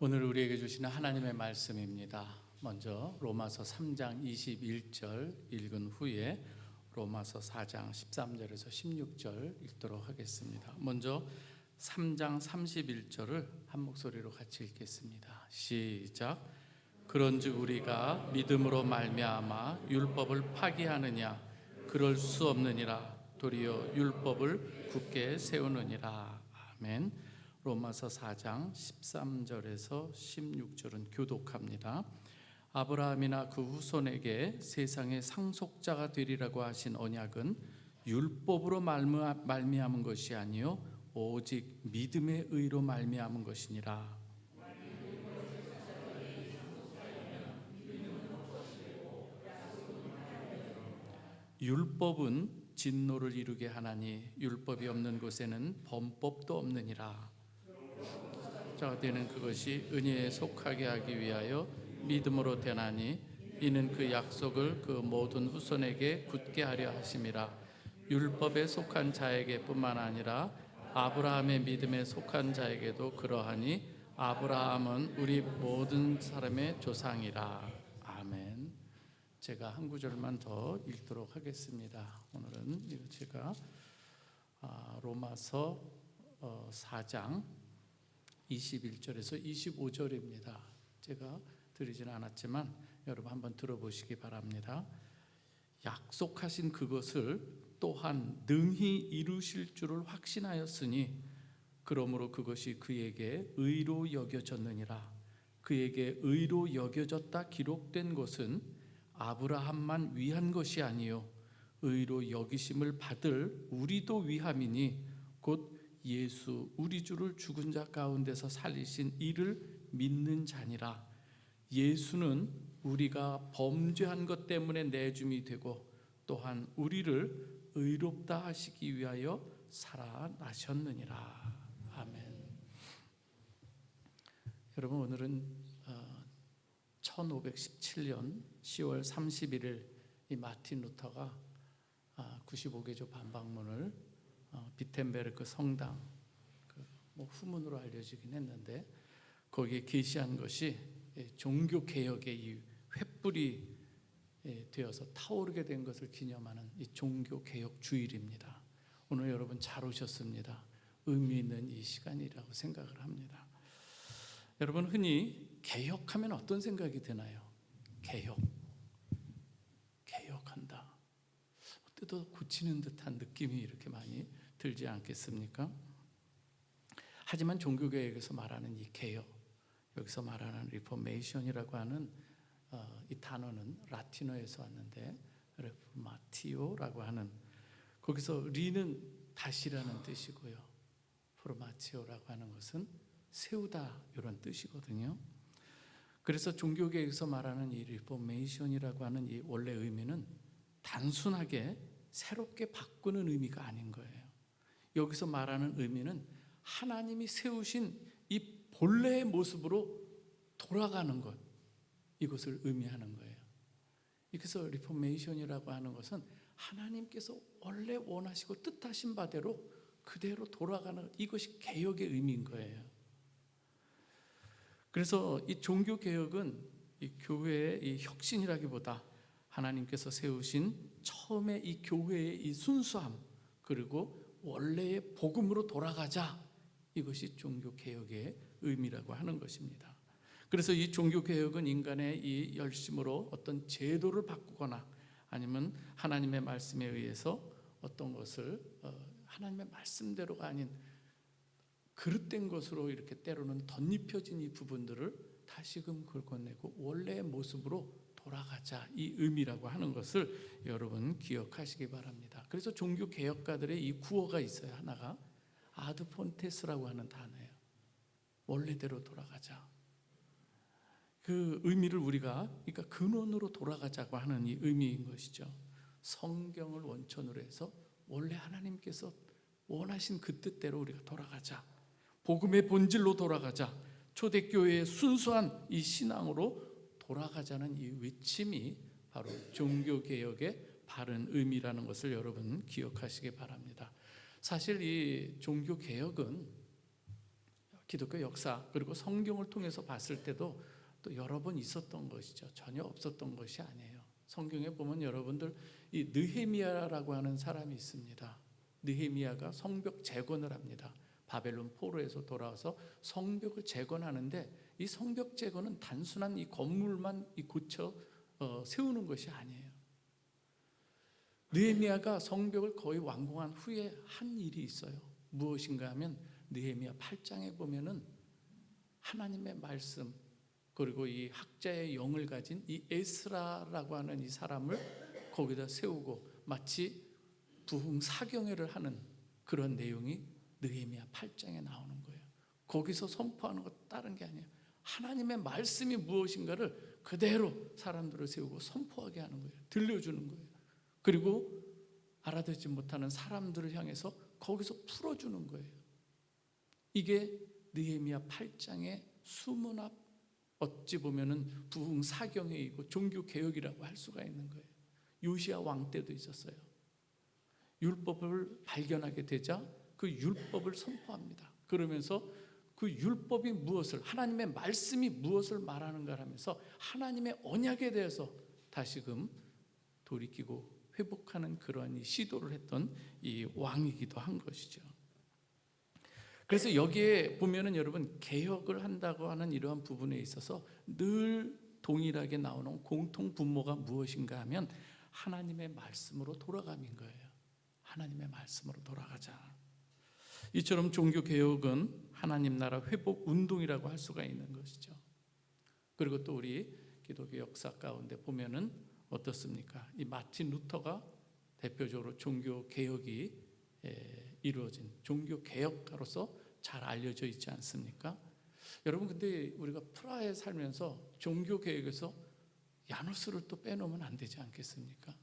오늘 우리에게 주시는 하나님의 말씀입니다. 먼저 로마서 3장 21절 읽은 후에 로마서 4장 13절에서 16절 읽도록 하겠습니다. 먼저 3장 31절을 한 목소리로 같이 읽겠습니다. 시작. 그런즉 우리가 믿음으로 말미암아 율법을 파기하느냐? 그럴 수 없느니라. 도리어 율법을 굳게 세우느니라. 아멘. 로마서 4장 13절에서 16절은 교독합니다. 아브라함이나 그 후손에게 세상의 상속자가 되리라고 하신 언약은 율법으로 말미암은 것이 아니요 오직 믿음의 의로 말미암은 것이니라. 율법은 진노를 이루게 하나니 율법이 없는 곳에는 범법도 없느니라. 자가 되는 그것이 은혜에 속하게 하기 위하여 믿음으로 되나니 이는 그 약속을 그 모든 후손에게 굳게 하려 하심이라. 율법에 속한 자에게 뿐만 아니라 아브라함의 믿음에 속한 자에게도 그러하니 아브라함은 우리 모든 사람의 조상이라. 아멘. 제가 한 구절만 더 읽도록 하겠습니다. 오늘은 제가 로마서 4장 21절에서 25절입니다. 제가 드리지는 않았지만 여러분 한번 들어보시기 바랍니다. 약속하신 그것을 또한 능히 이루실 줄을 확신하였으니 그러므로 그것이 그에게 의로 여겨졌느니라. 그에게 의로 여겨졌다 기록된 것은 아브라함만 위한 것이 아니요 의로 여기심을 받을 우리도 위함이니 곧 예수 우리 주를 죽은 자 가운데서 살리신 이를 믿는 자니라. 예수는 우리가 범죄한 것 때문에 내줌이 되고 또한 우리를 의롭다 하시기 위하여 살아나셨느니라. 아멘. 여러분, 오늘은 1517년 10월 31일 이 마틴 루터가 95개조 반박문을 비텐베르크 성당 후문으로 알려지긴 했는데 거기에 게시한 것이 종교 개혁의 이 횃불이 되어서 타오르게 된 것을 기념하는 이 종교 개혁 주일입니다. 오늘 여러분 잘 오셨습니다. 의미 있는 이 시간이라고 생각을 합니다. 여러분, 흔히 개혁하면 어떤 생각이 드나요? 개혁한다. 뜯어 고치는 듯한 느낌이 이렇게 많이 들지 않겠습니까? 하지만 종교개혁에서 말하는 이 개혁, 여기서 말하는 리포메이션이라고 하는 이 단어는 라틴어에서 왔는데 레포마티오라고 하는, 거기서 리는 다시라는 뜻이고요, 포르마티오라고 하는 것은 세우다 이런 뜻이거든요. 그래서 종교개혁에서 말하는 이 리포메이션이라고 하는 이 원래 의미는 단순하게 새롭게 바꾸는 의미가 아닌 거예요. 여기서 말하는 의미는 하나님이 세우신 이 본래의 모습으로 돌아가는 것, 이것을 의미하는 거예요. 그래서 리포메이션이라고 하는 것은 하나님께서 원래 원하시고 뜻하신 바대로 그대로 돌아가는, 이것이 개혁의 의미인 거예요. 그래서 이 종교개혁은 이 교회의 이 혁신이라기보다 하나님께서 세우신 처음에 이 교회의 이 순수함, 그리고 원래의 복음으로 돌아가자, 이것이 종교개혁의 의미라고 하는 것입니다. 그래서 이 종교개혁은 인간의 이 열심으로 어떤 제도를 바꾸거나 아니면 하나님의 말씀에 의해서 어떤 것을 하나님의 말씀대로가 아닌 그릇된 것으로 이렇게 때로는 덧입혀진 이 부분들을 다시금 긁어내고 원래의 모습으로 돌아가자, 이 의미라고 하는 것을 여러분 기억하시기 바랍니다. 그래서 종교개혁가들의 이 구호가 있어요. 하나가 아드 폰테스라고 하는 단어예요. 원래대로 돌아가자. 그 의미를 우리가, 그러니까 근원으로 돌아가자고 하는 이 의미인 것이죠. 성경을 원천으로 해서 원래 하나님께서 원하신 그 뜻대로 우리가 돌아가자. 복음의 본질로 돌아가자. 초대교회의 순수한 이 신앙으로 돌아가자는 이 외침이 바로 종교개혁의 바른 의미라는 것을 여러분 기억하시기 바랍니다. 사실 이 종교개혁은 기독교 역사 그리고 성경을 통해서 봤을 때도 또 여러 번 있었던 것이죠. 전혀 없었던 것이 아니에요. 성경에 보면 여러분들 이 느헤미야라고 하는 사람이 있습니다. 느헤미야가 성벽 재건을 합니다. 바벨론 포로에서 돌아와서 성벽을 재건하는데 이 성벽 재건은 단순한 이 건물만 고쳐 세우는 것이 아니에요. 느헤미야가 성벽을 거의 완공한 후에 한 일이 있어요. 무엇인가 하면 느헤미야 8장에 보면은 하나님의 말씀 그리고 이 학자의 영을 가진 이 에스라라고 하는 이 사람을 거기다 세우고 마치 부흥사경회를 하는 그런 내용이 느헤미야 8장에 나오는 거예요. 거기서 선포하는 것 다른 게 아니에요. 하나님의 말씀이 무엇인가를 그대로 사람들을 세우고 선포하게 하는 거예요. 들려주는 거예요. 그리고 알아듣지 못하는 사람들을 향해서 거기서 풀어주는 거예요. 이게 느헤미야 8장의 수문합, 어찌 보면은 부흥사경회이고 종교개혁이라고 할 수가 있는 거예요. 요시야 왕 때도 있었어요. 율법을 발견하게 되자 그 율법을 선포합니다. 그러면서 그 율법이 무엇을, 하나님의 말씀이 무엇을 말하는가 하면서 하나님의 언약에 대해서 다시금 돌이키고 회복하는 그러한 시도를 했던 이 왕이기도 한 것이죠. 그래서 여기에 보면은 여러분 개혁을 한다고 하는 이러한 부분에 있어서 늘 동일하게 나오는 공통 분모가 무엇인가 하면 하나님의 말씀으로 돌아감인 거예요. 하나님의 말씀으로 돌아가자. 이처럼 종교개혁은 하나님 나라 회복 운동이라고 할 수가 있는 것이죠. 그리고 또 우리 기독교 역사 가운데 보면은 어떻습니까? 이 마틴 루터가 대표적으로 종교개혁이 이루어진 종교개혁가로서 잘 알려져 있지 않습니까? 여러분 근데 우리가 프라하에 살면서 종교개혁에서 야누스를 또 빼놓으면 안 되지 않겠습니까?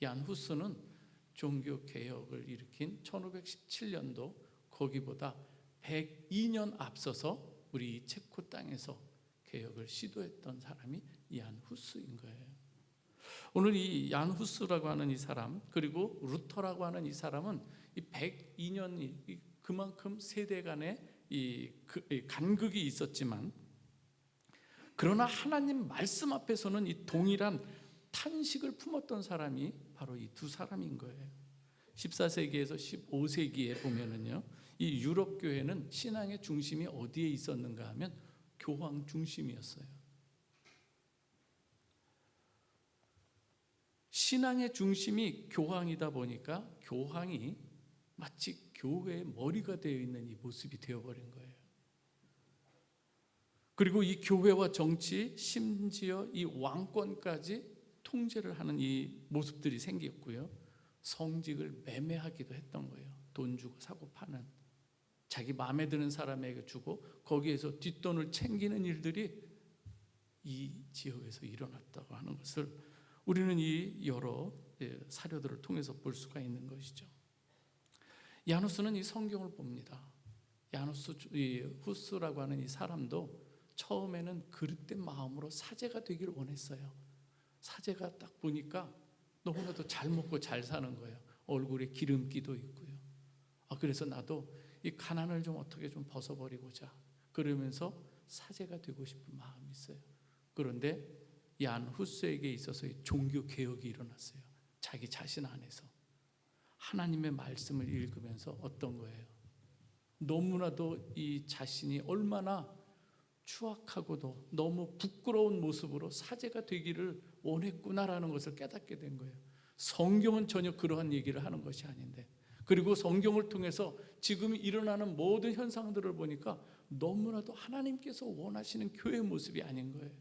얀 후스는 종교개혁을 일으킨 1517년도 거기보다 102년 앞서서 우리 체코 땅에서 개혁을 시도했던 사람이 얀 후스인 거예요. 오늘 이 얀 후스라고 하는 이 사람 그리고 루터라고 하는 이 사람은 이 102년이 그만큼 세대 간의 이 간극이 있었지만 그러나 하나님 말씀 앞에서는 이 동일한 탄식을 품었던 사람이 바로 이 두 사람인 거예요. 14세기에서 15세기에 보면은요, 이 유럽 교회는 신앙의 중심이 어디에 있었는가 하면 교황 중심이었어요. 신앙의 중심이 교황이다 보니까 교황이 마치 교회의 머리가 되어 있는 이 모습이 되어버린 거예요. 그리고 이 교회와 정치, 심지어 이 왕권까지 통제를 하는 이 모습들이 생겼고요. 성직을 매매하기도 했던 거예요. 돈 주고 사고 파는, 자기 마음에 드는 사람에게 주고 거기에서 뒷돈을 챙기는 일들이 이 지역에서 일어났다고 하는 것을 우리는 이 여러 사료들을 통해서 볼 수가 있는 것이죠. 야누스는 이 성경을 봅니다. 야누스 후스라고 하는 이 사람도 처음에는 그릇된 마음으로 사제가 되기를 원했어요. 사제가 딱 보니까 너무나도 잘 먹고 잘 사는 거예요. 얼굴에 기름기도 있고요. 그래서 나도 이 가난을 좀 어떻게 좀 벗어버리고자 그러면서 사제가 되고 싶은 마음이 있어요. 그런데 얀 후스에게 있어서 종교 개혁이 일어났어요. 자기 자신 안에서 하나님의 말씀을 읽으면서 어떤 거예요? 너무나도 이 자신이 얼마나 추악하고도 너무 부끄러운 모습으로 사제가 되기를 원했구나라는 것을 깨닫게 된 거예요. 성경은 전혀 그러한 얘기를 하는 것이 아닌데, 그리고 성경을 통해서 지금 일어나는 모든 현상들을 보니까 너무나도 하나님께서 원하시는 교회의 모습이 아닌 거예요.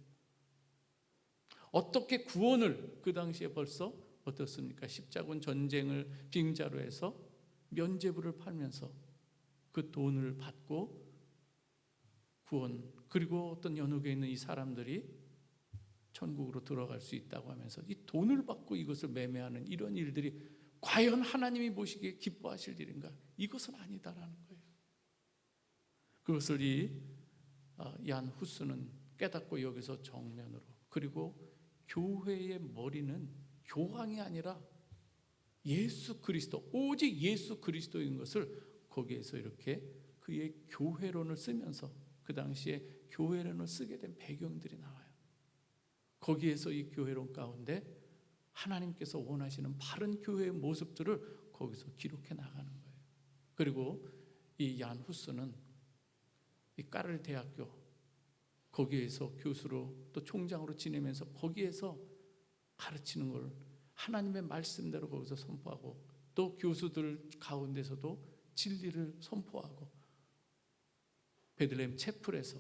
어떻게 구원을 그 당시에 벌써 어떻습니까? 십자군 전쟁을 빙자로 해서 면죄부를 팔면서 그 돈을 받고 구원, 그리고 어떤 연옥에 있는 이 사람들이 천국으로 들어갈 수 있다고 하면서 이 돈을 받고 이것을 매매하는 이런 일들이 과연 하나님이 보시기에 기뻐하실 일인가? 이것은 아니다라는 거예요. 그것을 이 얀 후스는 깨닫고 여기서 정면으로, 그리고 교회의 머리는 교황이 아니라 예수 그리스도, 오직 예수 그리스도인 것을 거기에서 이렇게 그의 교회론을 쓰면서 그 당시에 교회론을 쓰게 된 배경들이 나와요. 거기에서 이 교회론 가운데 하나님께서 원하시는 바른 교회의 모습들을 거기서 기록해 나가는 거예요. 그리고 이 얀 후스는 이 까르 대학교 거기에서 교수로 또 총장으로 지내면서 거기에서 가르치는 걸 하나님의 말씀대로 거기서 선포하고 또 교수들 가운데서도 진리를 선포하고 베들레헴 채플에서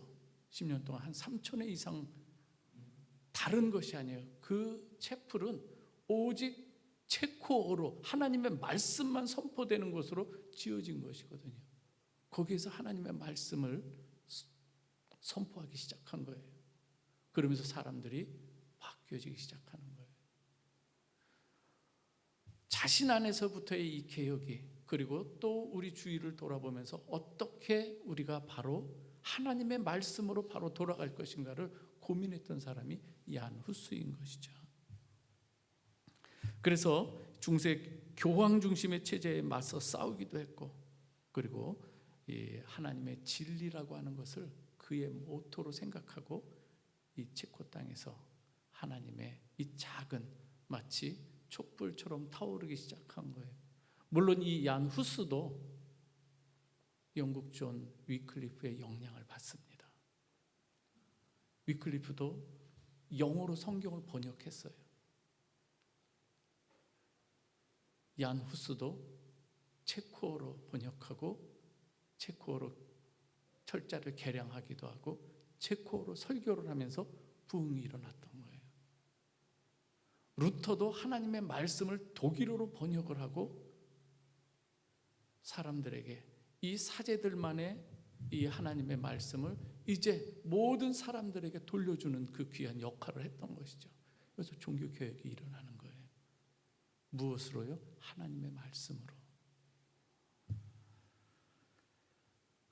10년 동안 한 3,000회 이상 다른 것이 아니에요. 그 채플은 오직 체코어로 하나님의 말씀만 선포되는 것으로 지어진 것이거든요. 거기에서 하나님의 말씀을 선포하기 시작한 거예요. 그러면서 사람들이 바뀌어지기 시작하는 거예요. 자신 안에서부터의 이 개혁이 그리고 또 우리 주위를 돌아보면서 어떻게 우리가 바로 하나님의 말씀으로 바로 돌아갈 것인가를 고민했던 사람이 얀 후스인 것이죠. 그래서 중세 교황 중심의 체제에 맞서 싸우기도 했고 그리고 이 하나님의 진리라고 하는 것을 그의 모토로 생각하고 이 체코 땅에서 하나님의 이 작은 마치 촛불처럼 타오르기 시작한 거예요. 물론 이 얀 후스도 영국 존 위클리프의 영향을 받습니다. 위클리프도 영어로 성경을 번역했어요. 얀 후스도 체코어로 번역하고 체코어로 철자를 개량하기도 하고 체코어로 설교를 하면서 부흥이 일어났던 거예요. 루터도 하나님의 말씀을 독일어로 번역을 하고 사람들에게 이 사제들만의 이 하나님의 말씀을 이제 모든 사람들에게 돌려주는 그 귀한 역할을 했던 것이죠. 그래서 종교개혁이 일어나는 거예요. 무엇으로요? 하나님의 말씀으로.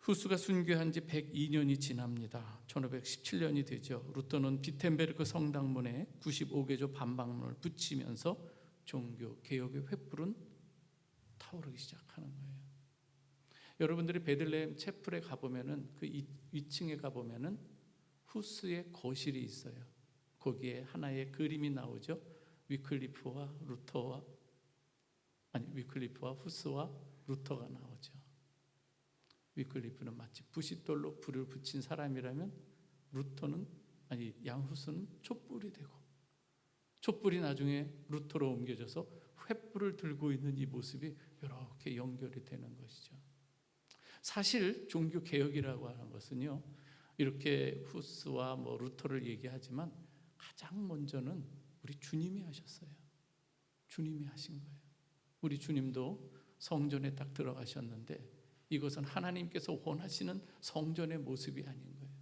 후스가 순교한 지 102년이 지납니다. 1517년이 되죠. 루터는 비텐베르크 성당문에 95개조 반박문을 붙이면서 종교 개혁의 횃불은 타오르기 시작하는 거예요. 여러분들이 베들레헴 채플에 가보면은 그 위층에 가보면은 후스의 거실이 있어요. 거기에 하나의 그림이 나오죠. 위클리프와 후스와 루터가 나오죠. 위클리프는 마치 부싯돌로 불을 붙인 사람이라면 양 후스는 촛불이 되고 촛불이 나중에 루터로 옮겨져서 횃불을 들고 있는 이 모습이 이렇게 연결이 되는 것이죠. 사실 종교 개혁이라고 하는 것은요, 이렇게 후스와 루터를 얘기하지만 가장 먼저는 우리 주님이 하셨어요. 주님이 하신 거예요. 우리 주님도 성전에 딱 들어가셨는데 이것은 하나님께서 원하시는 성전의 모습이 아닌 거예요.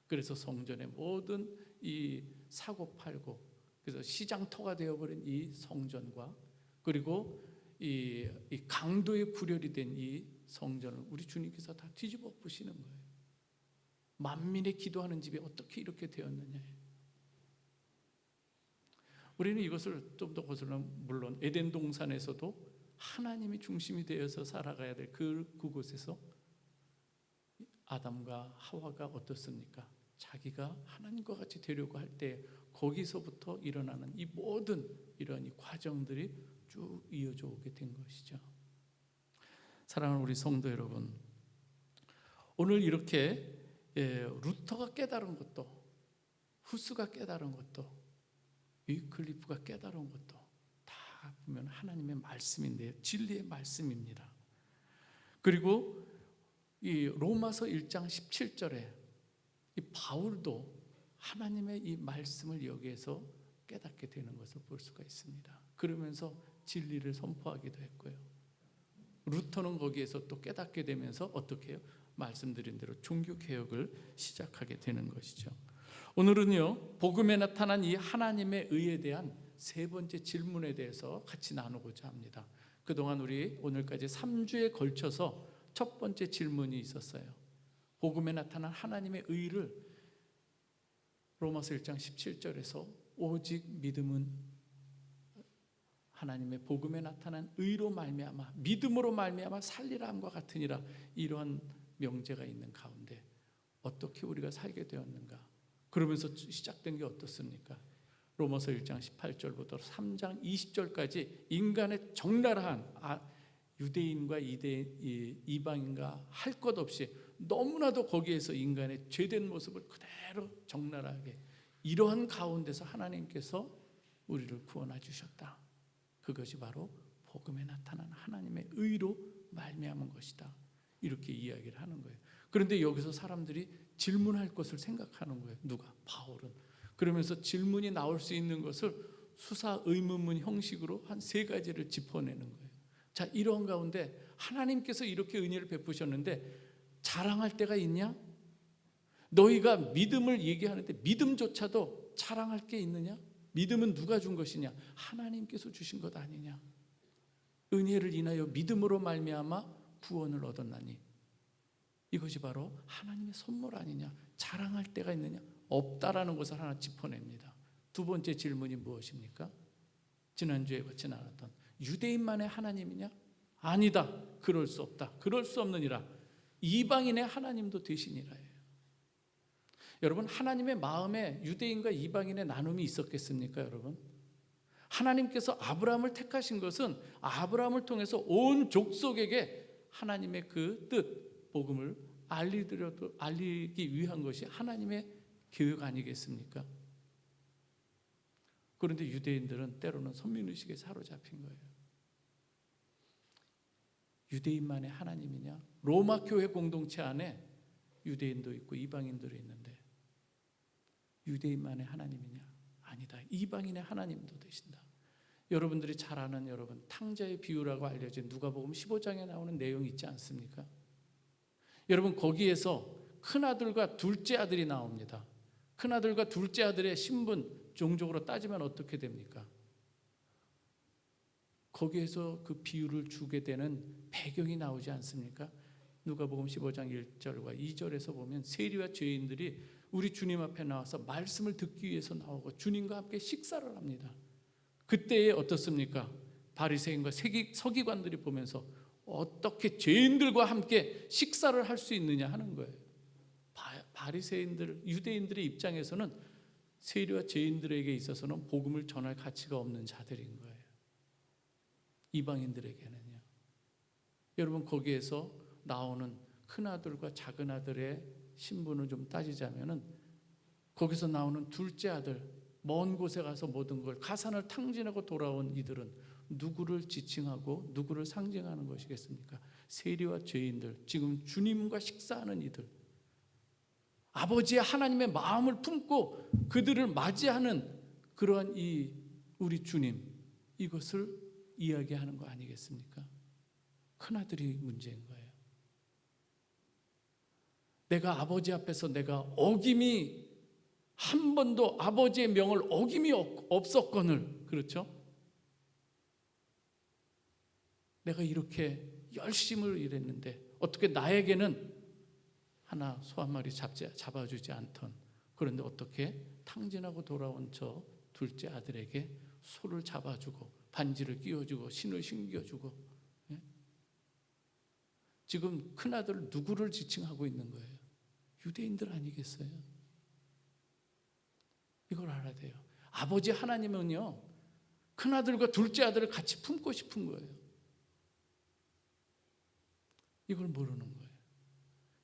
그래서 성전의 모든 이 사고 팔고 그래서 시장터가 되어버린 이 성전과 그리고 이 강도의 구렬이 된 이 성전을 우리 주님께서 다 뒤집어 엎으시는 거예요. 만민의 기도하는 집이 어떻게 이렇게 되었느냐. 우리는 이것을 좀 더 거슬러면 물론 에덴 동산에서도 하나님이 중심이 되어서 살아가야 될 그곳에서 아담과 하와가 어떻습니까? 자기가 하나님과 같이 되려고 할 때 거기서부터 일어나는 이 모든 이런 이 과정들이 쭉 이어져 오게 된 것이죠. 사랑하는 우리 성도 여러분, 오늘 이렇게 루터가 깨달은 것도 후스가 깨달은 것도 위클리프가 깨달은 것도 다 보면 하나님의 말씀인데요. 진리의 말씀입니다. 그리고 이 로마서 1장 17절에 이 바울도 하나님의 이 말씀을 여기에서 깨닫게 되는 것을 볼 수가 있습니다. 그러면서 진리를 선포하기도 했고요. 루터는 거기에서 또 깨닫게 되면서 어떻게 해요? 말씀드린 대로 종교 개혁을 시작하게 되는 것이죠. 오늘은요, 복음에 나타난 이 하나님의 의에 대한 세 번째 질문에 대해서 같이 나누고자 합니다. 그동안 우리 오늘까지 3주에 걸쳐서 첫 번째 질문이 있었어요. 복음에 나타난 하나님의 의를 로마서 1장 17절에서 오직 믿음은 하나님의 복음에 나타난 의로 말미암아 믿음으로 말미암아 살리라 함과 같으니라, 이러한 명제가 있는 가운데 어떻게 우리가 살게 되었는가? 그러면서 시작된 게 어떻습니까? 로마서 1장 18절부터 3장 20절까지 인간의 적나라한 유대인과 이방인과 할 것 없이 너무나도 거기에서 인간의 죄된 모습을 그대로 적나라하게, 이러한 가운데서 하나님께서 우리를 구원해 주셨다. 그것이 바로 복음에 나타난 하나님의 의로 말미암은 것이다. 이렇게 이야기를 하는 거예요. 그런데 여기서 사람들이 질문할 것을 생각하는 거예요. 누가? 바울은. 그러면서 질문이 나올 수 있는 것을 수사 의문문 형식으로 한 3가지를 짚어내는 거예요. 자, 이런 가운데 하나님께서 이렇게 은혜를 베푸셨는데 자랑할 때가 있냐? 너희가 믿음을 얘기하는데 믿음조차도 자랑할 게 있느냐? 믿음은 누가 준 것이냐? 하나님께서 주신 것 아니냐? 은혜를 인하여 믿음으로 말미암아 구원을 얻었나니 이것이 바로 하나님의 선물 아니냐? 자랑할 때가 있느냐? 없다라는 것을 하나 짚어냅니다. 2번째 질문이 무엇입니까? 지난주에 같이 나눴던 유대인만의 하나님이냐? 아니다. 그럴 수 없다. 그럴 수 없느니라. 이방인의 하나님도 되시니라예요. 여러분, 하나님의 마음에 유대인과 이방인의 나눔이 있었겠습니까, 여러분? 하나님께서 아브라함을 택하신 것은 아브라함을 통해서 온 족속에게 하나님의 그 뜻, 복음을 알리기 위한 것이 하나님의 계획 아니겠습니까? 그런데 유대인들은 때로는 선민의식에 사로잡힌 거예요. 유대인만의 하나님이냐? 로마 교회 공동체 안에 유대인도 있고 이방인들이 있는데 유대인만의 하나님이냐? 아니다. 이방인의 하나님도 되신다. 여러분들이 잘 아는 탕자의 비유라고 알려진 누가복음 15장에 나오는 내용이 있지 않습니까? 여러분, 거기에서 큰아들과 둘째 아들이 나옵니다. 큰아들과 둘째 아들의 신분 종족으로 따지면 어떻게 됩니까? 거기에서 그 비유를 주게 되는 배경이 나오지 않습니까? 누가복음 15장 1절과 2절에서 보면 세리와 죄인들이 우리 주님 앞에 나와서 말씀을 듣기 위해서 나오고 주님과 함께 식사를 합니다. 그때에 어떻습니까? 바리새인과 서기관들이 보면서 어떻게 죄인들과 함께 식사를 할 수 있느냐 하는 거예요. 바리새인들, 유대인들의 입장에서는 세리와 죄인들에게 있어서는 복음을 전할 가치가 없는 자들인 거예요. 이방인들에게는요. 여러분, 거기에서 나오는 큰아들과 작은아들의 신분을 좀 따지자면은 거기서 나오는 둘째 아들, 먼 곳에 가서 모든 걸 가산을 탕진하고 돌아온 이들은 누구를 지칭하고 누구를 상징하는 것이겠습니까? 세리와 죄인들, 지금 주님과 식사하는 이들, 아버지의 하나님의 마음을 품고 그들을 맞이하는 그러한 이 우리 주님, 이것을 이야기하는 거 아니겠습니까? 큰아들이 문제인 거예요. 내가 아버지 앞에서 내가 어김이 한 번도 아버지의 명을 어김이 없었거늘, 그렇죠? 내가 이렇게 열심을 일했는데 어떻게 나에게는 하나 소 한 마리 잡아주지 않던, 그런데 어떻게 탕진하고 돌아온 저 둘째 아들에게 소를 잡아주고 반지를 끼워주고 신을 신겨주고, 지금 큰아들 누구를 지칭하고 있는 거예요? 유대인들 아니겠어요? 이걸 알아야 돼요. 아버지 하나님은요, 큰아들과 둘째 아들을 같이 품고 싶은 거예요. 이걸 모르는 거예요.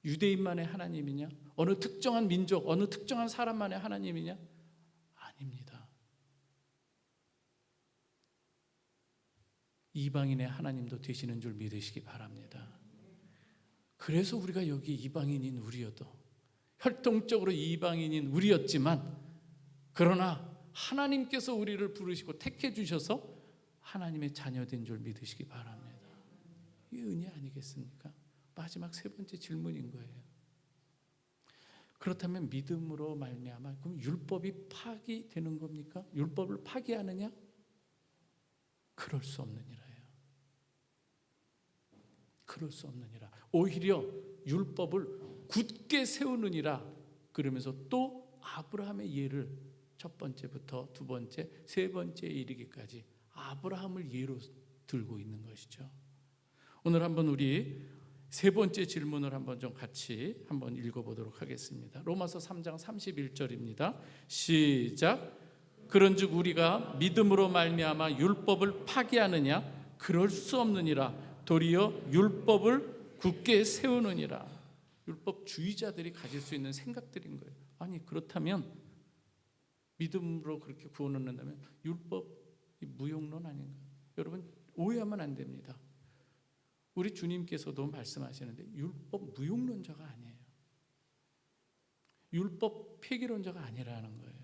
유대인만의 하나님이냐? 어느 특정한 민족, 어느 특정한 사람만의 하나님이냐? 아닙니다. 이방인의 하나님도 되시는 줄 믿으시기 바랍니다. 그래서 우리가 여기 이방인인 우리여도, 혈통적으로 이방인인 우리였지만, 그러나 하나님께서 우리를 부르시고 택해 주셔서 하나님의 자녀된 줄 믿으시기 바랍니다. 이게 은혜 아니겠습니까? 마지막 3번째 질문인 거예요. 그렇다면 믿음으로 말미암아 그럼 율법이 파기되는 겁니까? 율법을 파기하느냐? 그럴 수 없느니라요. 그럴 수 없느니라. 오히려 율법을 굳게 세우느니라. 그러면서 또 아브라함의 예를 첫 번째부터 두 번째, 세 번째에 이르기까지 아브라함을 예로 들고 있는 것이죠. 오늘 한번 우리 세 번째 질문을 한번 좀 같이 한번 읽어보도록 하겠습니다. 로마서 3장 31절입니다. 시작. 그런즉 우리가 믿음으로 말미암아 율법을 파기하느냐? 그럴 수 없느니라. 도리어 율법을 굳게 세우느니라. 율법주의자들이 가질 수 있는 생각들인 거예요. 아니 그렇다면 믿음으로 그렇게 구원을 얻는다면 율법이 무용론 아닌가? 여러분 오해하면 안 됩니다. 우리 주님께서도 말씀하시는데 율법 무용론자가 아니에요. 율법 폐기론자가 아니라는 거예요.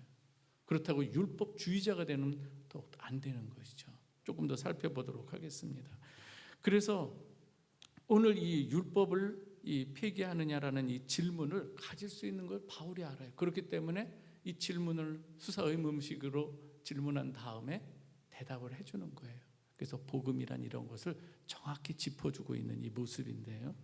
그렇다고 율법주의자가 되는 더욱 안 되는 것이죠. 조금 더 살펴보도록 하겠습니다. 그래서 오늘 이 율법을 폐기하느냐라는 이 질문을 가질 수 있는 걸 바울이 알아요. 그렇기 때문에 이 질문을 수사의문식으로 질문한 다음에 대답을 해주는 거예요. 그래서 복음이란 이런 것을 정확히 짚어주고 있는 이 모습인데요.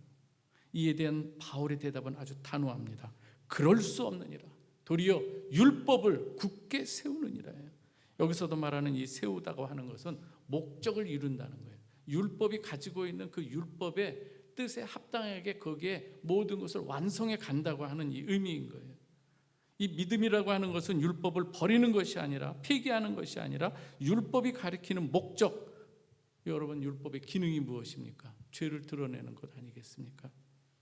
이에 대한 바울의 대답은 아주 단호합니다. 그럴 수 없느니라. 도리어 율법을 굳게 세우느니라예요. 여기서도 말하는 이 세우다고 하는 것은 목적을 이룬다는 거예요. 율법이 가지고 있는 그 율법의 뜻에 합당하게 거기에 모든 것을 완성해 간다고 하는 이 의미인 거예요. 이 믿음이라고 하는 것은 율법을 버리는 것이 아니라 폐기하는 것이 아니라 율법이 가리키는 목적. 여러분 율법의 기능이 무엇입니까? 죄를 드러내는 것 아니겠습니까?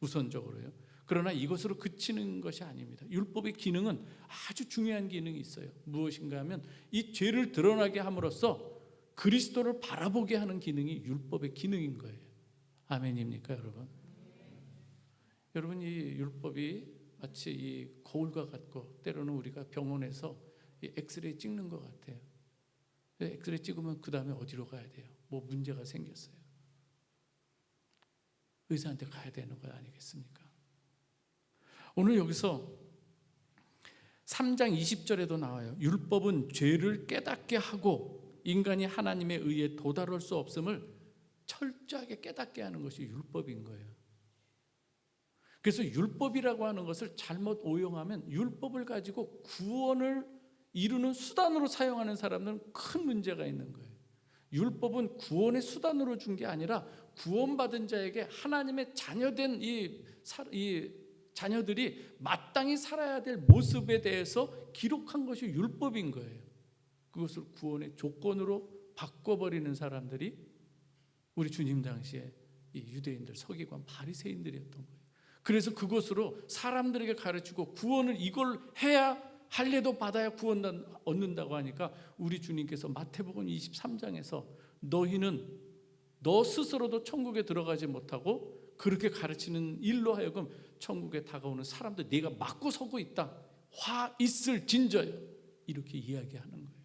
우선적으로요. 그러나 이것으로 그치는 것이 아닙니다. 율법의 기능은 아주 중요한 기능이 있어요. 무엇인가 하면 이 죄를 드러나게 함으로써 그리스도를 바라보게 하는 기능이 율법의 기능인 거예요. 아멘입니까 여러분? 여러분 이 율법이 마치 이 거울과 같고 때로는 우리가 병원에서 이 엑스레이 찍는 것 같아요. 엑스레이 찍으면 그 다음에 어디로 가야 돼요? 뭐 문제가 생겼어요. 의사한테 가야 되는 것 아니겠습니까? 오늘 여기서 3장 20절에도 나와요. 율법은 죄를 깨닫게 하고 인간이 하나님의 의에 도달할 수 없음을 철저하게 깨닫게 하는 것이 율법인 거예요. 그래서 율법이라고 하는 것을 잘못 오용하면 율법을 가지고 구원을 이루는 수단으로 사용하는 사람들은 큰 문제가 있는 거예요. 율법은 구원의 수단으로 준 게 아니라 구원받은 자에게 하나님의 자녀된 이 자녀들이 마땅히 살아야 될 모습에 대해서 기록한 것이 율법인 거예요. 그것을 구원의 조건으로 바꿔버리는 사람들이 우리 주님 당시에 이 유대인들, 서기관, 바리새인들이었던 거예요. 그래서 그것으로 사람들에게 가르치고 구원을 이걸 해야 할례도 받아야 구원 얻는다고 하니까 우리 주님께서 마태복음 23장에서 너희는 너 스스로도 천국에 들어가지 못하고 그렇게 가르치는 일로 하여금 천국에 다가오는 사람들 네가 막고 서고 있다. 화 있을 진저요. 이렇게 이야기하는 거예요.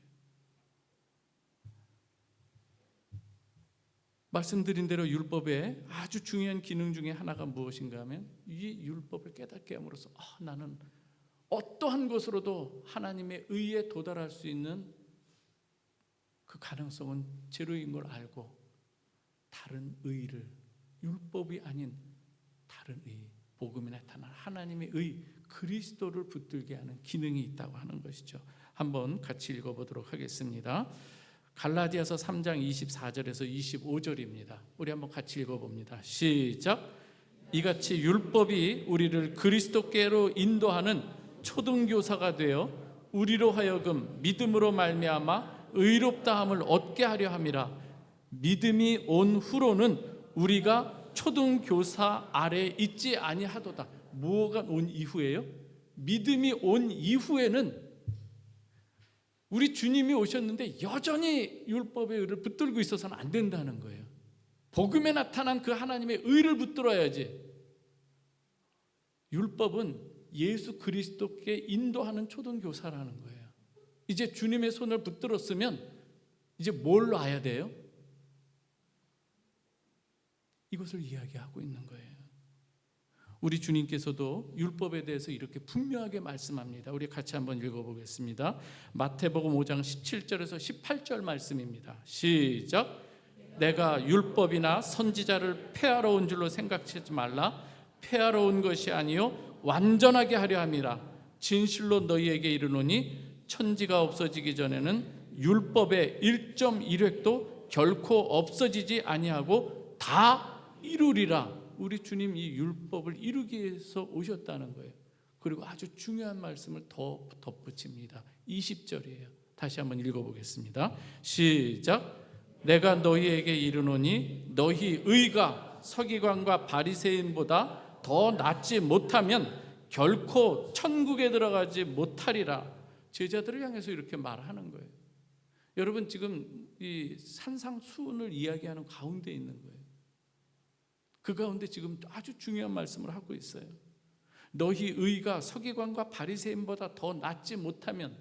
말씀드린 대로 율법의 아주 중요한 기능 중에 하나가 무엇인가 하면 이 율법을 깨닫게 함으로써 나는 어떠한 것으로도 하나님의 의에 도달할 수 있는 그 가능성은 제로인 걸 알고 다른 의를 율법이 아닌 다른 의, 복음이 나타난 하나님의 의, 그리스도를 붙들게 하는 기능이 있다고 하는 것이죠. 한번 같이 읽어보도록 하겠습니다. 갈라디아서 3장 24절에서 25절입니다. 우리 한번 같이 읽어봅니다. 시작. 이같이 율법이 우리를 그리스도께로 인도하는 초등교사가 되어 우리로 하여금 믿음으로 말미암아 의롭다함을 얻게 하려 함이라. 믿음이 온 후로는 우리가 초등교사 아래 있지 아니하도다. 뭐가 온 이후에요? 믿음이 온 이후에는 우리 주님이 오셨는데 여전히 율법의 의를 붙들고 있어서는 안 된다는 거예요. 복음에 나타난 그 하나님의 의를 붙들어야지. 율법은 예수 그리스도께 인도하는 초등교사라는 거예요. 이제 주님의 손을 붙들었으면 이제 뭘 놔야 돼요? 이것을 이야기하고 있는 거예요. 우리 주님께서도 율법에 대해서 이렇게 분명하게 말씀합니다. 우리 같이 한번 읽어보겠습니다. 마태복음 5장 17절에서 18절 말씀입니다. 시작. 내가 율법이나 선지자를 폐하러 온 줄로 생각하지 말라. 폐하러 온 것이 아니요 완전하게 하려 함이라. 진실로 너희에게 이르노니 천지가 없어지기 전에는 율법의 1.1획도 결코 없어지지 아니하고 다 이루리라. 우리 주님 이 율법을 이루기 위해서 오셨다는 거예요. 그리고 아주 중요한 말씀을 더 덧붙입니다. 20절이에요. 다시 한번 읽어보겠습니다. 시작. 내가 너희에게 이르노니 너희 의가 서기관과 바리새인보다 더 낫지 못하면 결코 천국에 들어가지 못하리라. 제자들을 향해서 이렇게 말하는 거예요. 여러분, 지금 이 산상수훈을 이야기하는 가운데 있는 거예요. 그 가운데 지금 아주 중요한 말씀을 하고 있어요. 너희 의가 서기관과 바리새인보다 더 낫지 못하면,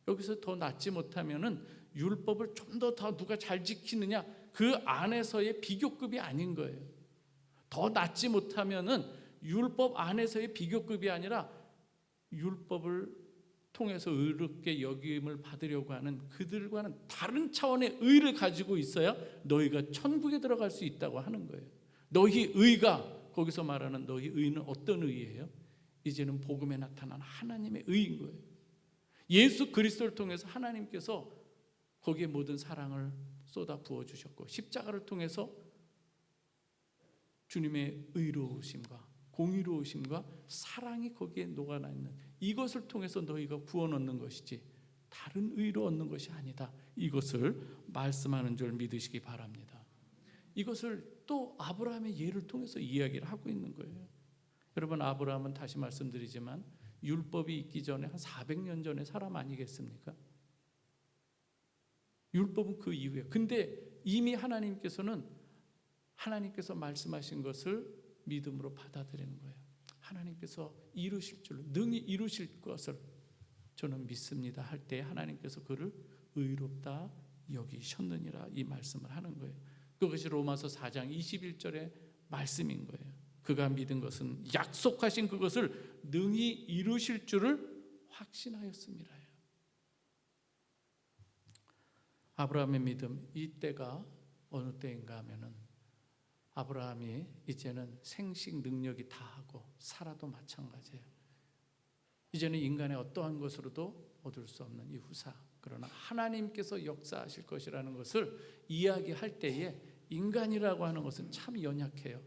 여기서 더 낫지 못하면은 율법을 좀 더 누가 잘 지키느냐, 그 안에서의 비교급이 아닌 거예요. 더 낫지 못하면은 율법 안에서의 비교급이 아니라 율법을 통해서 의롭게 여김을 받으려고 하는 그들과는 다른 차원의 의를 가지고 있어야 너희가 천국에 들어갈 수 있다고 하는 거예요. 너희 의가, 거기서 말하는 너희 의는 어떤 의예요? 이제는 복음에 나타난 하나님의 의인 거예요. 예수 그리스도를 통해서 하나님께서 거기에 모든 사랑을 쏟아 부어주셨고, 십자가를 통해서 주님의 의로우심과 공의로우심과 사랑이 거기에 녹아나 있는, 이것을 통해서 너희가 구원 얻는 것이지 다른 의로 얻는 것이 아니다. 이것을 말씀하는 줄 믿으시기 바랍니다. 이것을 또 아브라함의 예를 통해서 이야기를 하고 있는 거예요. 여러분, 아브라함은 다시 말씀드리지만 율법이 있기 전에 한 400년 전의 사람 아니겠습니까? 율법은 그 이후에. 근데 이미 하나님께서 말씀하신 것을 믿음으로 받아들이는 거예요. 하나님께서 이루실 줄로, 능히 이루실 것을 저는 믿습니다 할 때 하나님께서 그를 의롭다 여기셨느니라, 이 말씀을 하는 거예요. 그것이 로마서 4장 21절의 말씀인 거예요. 그가 믿은 것은 약속하신 그것을 능히 이루실 줄을 확신하였습니다. 아브라함의 믿음, 이 때가 어느 때인가 하면은 아브라함이 이제는 생식 능력이 다하고 사라도 마찬가지예요. 이제는 인간의 어떠한 것으로도 얻을 수 없는 이 후사, 그러나 하나님께서 역사하실 것이라는 것을 이야기할 때에 인간이라고 하는 것은 참 연약해요.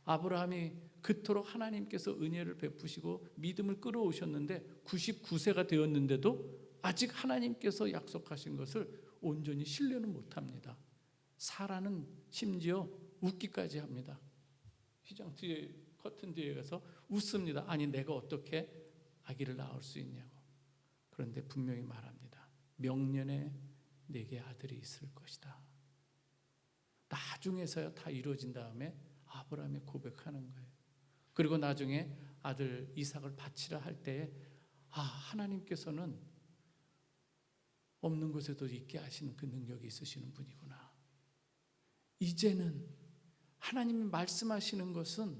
아브라함이 그토록 하나님께서 은혜를 베푸시고 믿음을 끌어오셨는데 99세가 되었는데도 아직 하나님께서 약속하신 것을 온전히 신뢰는 못합니다. 사라는 심지어 웃기까지 합니다. 휘장 뒤에, 커튼 뒤에 가서 웃습니다. 아니, 내가 어떻게 아기를 낳을 수 있냐고. 그런데 분명히 말합니다. 명년에 내게 아들이 있을 것이다. 나중에서야 다 이루어진 다음에 아브라함이 고백하는 거예요. 그리고 나중에 아들 이삭을 바치라 할 때에 하나님께서는 없는 것에도 있게 하시는 그 능력이 있으시는 분이구나. 이제는 하나님이 말씀하시는 것은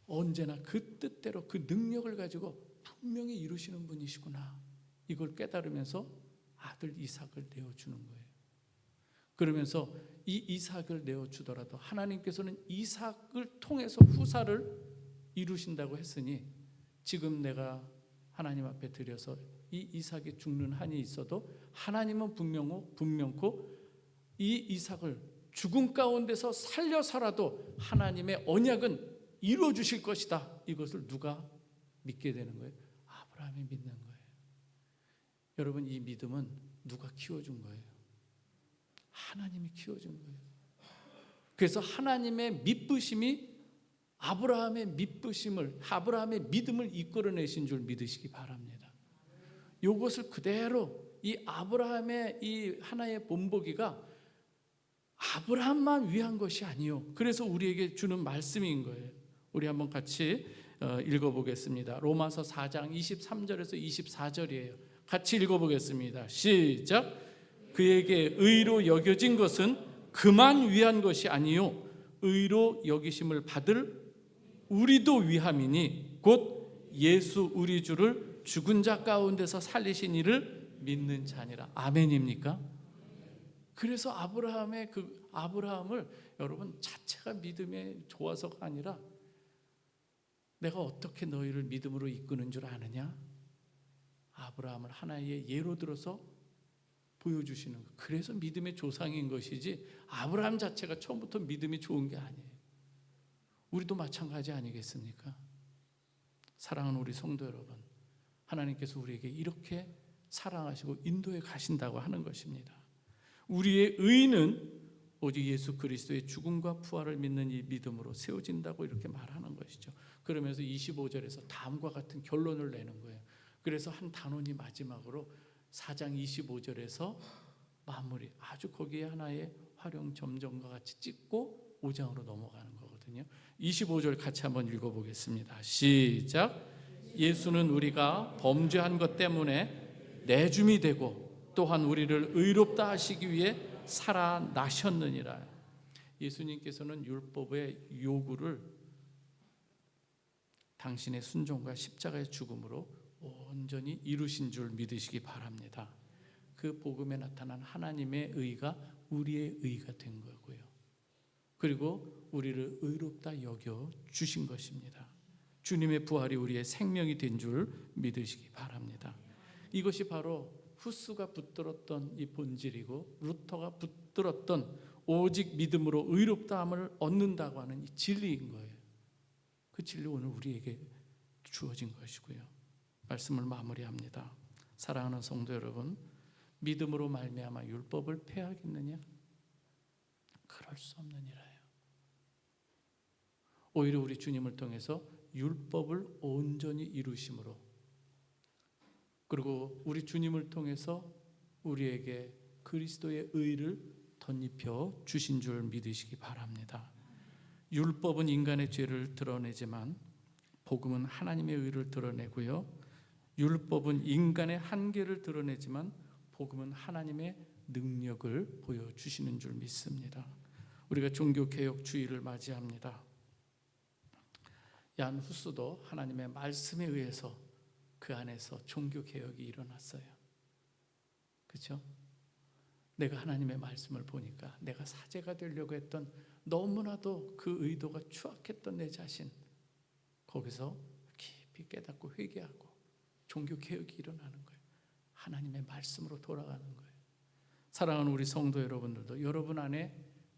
언제나 그 뜻대로 그 능력을 가지고 분명히 이루시는 분이시구나. 이걸 깨달으면서 아들 이삭을 내어주는 거예요. 그러면서 이 이삭을 내어주더라도 하나님께서는 이삭을 통해서 후사를 이루신다고 했으니, 지금 내가 하나님 앞에 드려서 이 이삭이 죽는 한이 있어도 하나님은 분명코 이 이삭을 죽음 가운데서 살려서라도 하나님의 언약은 이루어 주실 것이다. 이것을 누가 믿게 되는 거예요? 아브라함이 믿는 거예요. 여러분, 이 믿음은 누가 키워준 거예요? 하나님이 키워준 거예요. 그래서 하나님의 믿으심이 아브라함의 믿음을 이끌어내신 줄 믿으시기 바랍니다. 이것을 그대로 이 아브라함의 이 하나의 본보기가 아브라함만 위한 것이 아니요, 그래서 우리에게 주는 말씀인 거예요. 우리 한번 같이 읽어보겠습니다. 로마서 4장 23절에서 24절이에요. 같이 읽어보겠습니다. 시작. 그에게 의로 여겨진 것은 그만 위한 것이 아니요 의로 여기심을 받을 우리도 위함이니 곧 예수 우리 주를 죽은 자 가운데서 살리신 이를 믿는 자니라. 아멘입니까? 그래서 아브라함을 여러분 자체가 믿음에 좋아서가 아니라 내가 어떻게 너희를 믿음으로 이끄는 줄 아느냐? 아브라함을 하나의 예로 들어서 보여주시는 거. 그래서 믿음의 조상인 것이지 아브라함 자체가 처음부터 믿음이 좋은 게 아니에요. 우리도 마찬가지 아니겠습니까? 사랑하는 우리 성도 여러분, 하나님께서 우리에게 이렇게 사랑하시고 인도해 가신다고 하는 것입니다. 우리의 의는 오직 예수 그리스도의 죽음과 부활을 믿는 이 믿음으로 세워진다고 이렇게 말하는 것이죠. 그러면서 25절에서 다음과 같은 결론을 내는 거예요. 그래서 한 단원이 마지막으로 4장 25절에서 마무리, 아주 거기에 하나의 활용 점점과 같이 찍고 5장으로 넘어가는 거거든요. 25절 같이 한번 읽어보겠습니다. 시작. 예수는 우리가 범죄한 것 때문에 내줌이 되고 또한 우리를 의롭다 하시기 위해 살아나셨느니라. 예수님께서는 율법의 요구를 당신의 순종과 십자가의 죽음으로 온전히 이루신 줄 믿으시기 바랍니다. 그 복음에 나타난 하나님의 의가 우리의 의가 된 거고요. 그리고 우리를 의롭다 여겨 주신 것입니다. 주님의 부활이 우리의 생명이 된 줄 믿으시기 바랍니다. 이것이 바로 후스가 붙들었던 이 본질이고 루터가 붙들었던 오직 믿음으로 의롭다함을 얻는다고 하는 이 진리인 거예요. 그 진리 오늘 우리에게 주어진 것이고요. 말씀을 마무리합니다. 사랑하는 성도 여러분, 믿음으로 말미암아 율법을 폐하겠느냐? 그럴 수 없느니라요. 오히려 우리 주님을 통해서 율법을 온전히 이루심으로, 그리고 우리 주님을 통해서 우리에게 그리스도의 의를 덧입혀 주신 줄 믿으시기 바랍니다. 율법은 인간의 죄를 드러내지만 복음은 하나님의 의를 드러내고요. 율법은 인간의 한계를 드러내지만 복음은 하나님의 능력을 보여주시는 줄 믿습니다. 우리가 종교개혁 주의를 맞이합니다. 얀 후스도 하나님의 말씀에 의해서 그 안에서 종교개혁이 일어났어요. 그렇죠? 내가 하나님의 말씀을 보니까 내가 사제가 되려고 했던 너무나도 그 의도가 추악했던 내 자신, 거기서 깊이 깨닫고 회개하고 종교개혁이 일어나는 거예요. 하나님의 말씀으로 돌아가는 거예요. 사랑하는 우리 성도 여러분들도 여러분 안에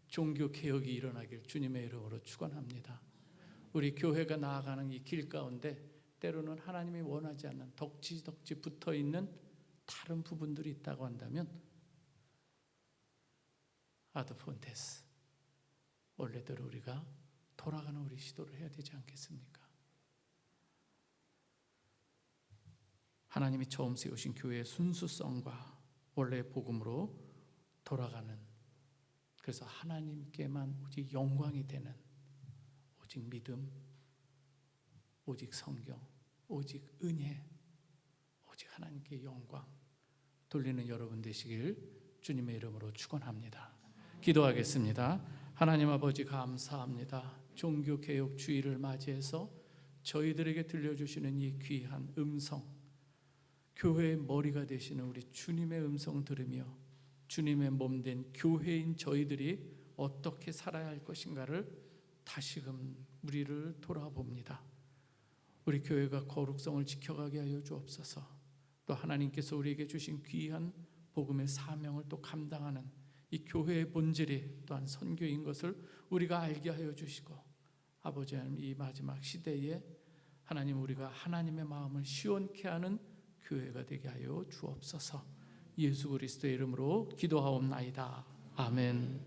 종교개혁이 일어나길 주님의 이름으로 축원합니다. 우리 교회가 나아가는 이 길 가운데 때로는 하나님이 원하지 않는 덕지 붙어있는 다른 부분들이 있다고 한다면 아드폰테스, 원래대로 우리가 돌아가는 우리 시도를 해야 되지 않겠습니까? 하나님이 처음 세우신 교회의 순수성과 원래의 복음으로 돌아가는, 그래서 하나님께만 오직 영광이 되는 오직 믿음, 오직 성경, 오직 은혜, 오직 하나님께 영광 돌리는 여러분 되시길 주님의 이름으로 축원합니다. 기도하겠습니다. 하나님 아버지 감사합니다. 종교개혁 주의를 맞이해서 저희들에게 들려주시는 이 귀한 음성, 교회의 머리가 되시는 우리 주님의 음성 들으며 주님의 몸된 교회인 저희들이 어떻게 살아야 할 것인가를 다시금 우리를 돌아봅니다. 우리 교회가 거룩성을 지켜가게 하여 주옵소서. 또 하나님께서 우리에게 주신 귀한 복음의 사명을 또 감당하는 이 교회의 본질이 또한 선교인 것을 우리가 알게 하여 주시고, 아버지 하나님 이 마지막 시대에 하나님 우리가 하나님의 마음을 시원케 하는 교회가 되게 하여 주옵소서. 예수 그리스도의 이름으로 기도하옵나이다. 아멘.